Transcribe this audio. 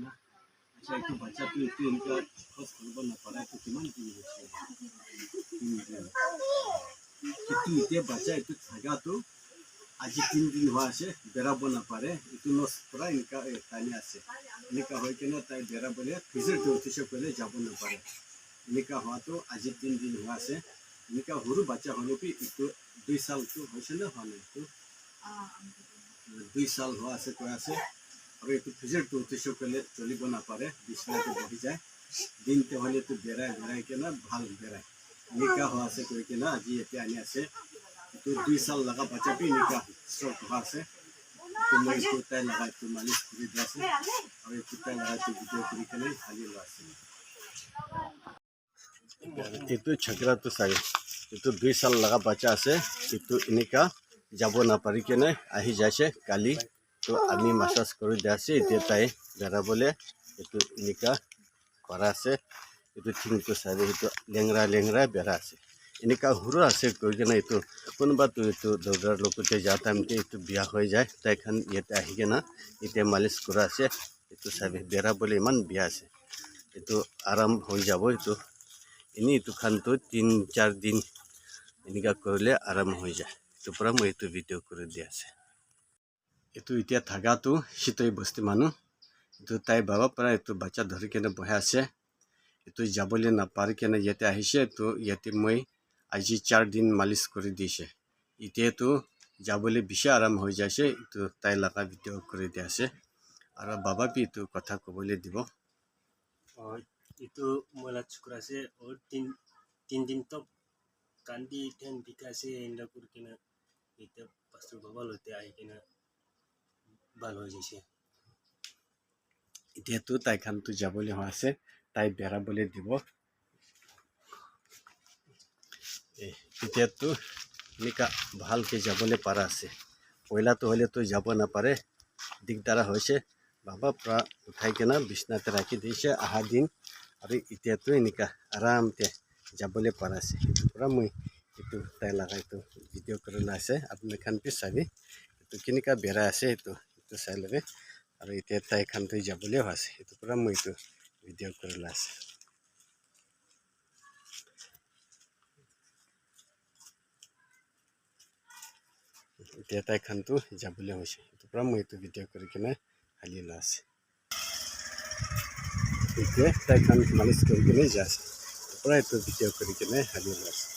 ना अच्छा एक तो बच्चा तो इतने इनका खर्च करवा ना पड़ा तो किमान की itu itu baca itu saja tu aji 3 दिन हुआ से बेरा बना पारे itu नस पूरा इनका tanya से इनका होय के ना ताई बेरा बोले फिजर तो से पहले जाबो ना पारे इनका हुआ तो aji 3 दिन हुआ से इनका हुरु बच्चा होने पे itu 2 साल तो होसे ना होने तो 2 साल हुआ से कोया से और itu फिजर तो से पहले चली बना पारे बिस्वा तो बढ़ी जाए दिन ते होने तो बेरा बेरा के ना भाल बेरा निकाह हुआ से कोई के ना जी ये आने से तो 2 साल लगा बच्चा भी निकाह स्ट्रोक हुआ से तो मैं इसको तय लगा तो मालिश पूरी तरह से और ये तय लगा तो वीडियो पूरी के लिए खाली लगा से ये तो छकरा तो सही ये तो 2 साल लगा बच्चा से ये तो निकाह जाबो ना पारी के ना आही जासे काली तो आमी मसाज करू दिया से ये तय बेरा बोले ये तो निकाह करा से itu tingku sari itu lengra beras ini ka huru ase koike na itu kunba tu itu dogar lokute jatam te itu biya hoy jay tai khan yete ahige na ite malish kora ase itu sabe bera bole man biya ase itu aram hoy jabo itu ini itu khan to 3-4 din ini ka korle aram hoy jay to pura moi itu video kore dia ase itu itia thaga tu shitoi bosti manu itu tai baba para itu bacha dhori kene bohe ase itu jabole na par kene yete ahise to yete moi aji 4 दिन मालिश কৰি দিছে ইতে তো যাবলে বিশে আৰাম হৈ যাইছে তো তাই লাগা ভিডিও কৰি দিছে আৰু বাবা পি তো কথা কবলে দিব itu mola chukrase और 3 दिन तक कांदी ठेन बिकासे इंदा कुरकिना इते पास्टर बाबा लोते आइकिना बाल हो जैसे इते तो ताई खान तो যাবলে আছে তাই বেৰা বলে দিব এতিয়া তো নিকা ভালকে যাবলে পাৰা আছে পয়লা তো হলে তো যাব না পারে দিগদারা হয়েছে বাবা প্রা উঠাই কেনা বিছনাতে রাখি দিয়েছে আহা দিন আৰু এতিয়া তো নিকা আৰামতে যাবলে পাৰা আছে পুৰা মই এটো তাই লাগাই তো ভিডিও কৰলা আছে আপনি খান পি চাবি এটো কিনিকা বেৰা আছে এটো চাই লবে আৰু এতিয়া তাই খান তো যাবলে আছে এটো পুরা মই তো ভিডিও করলা আছে এতিয়া তাই খান তো যাবলে হৈছে এটো পুরা মই তো ভিডিও কৰি কিনে হালি লাছে এতিয়া তাই খান মালিশ কৰি কিনে যাছে পুৰা তো ভিডিও কৰি কিনে হালি লাছে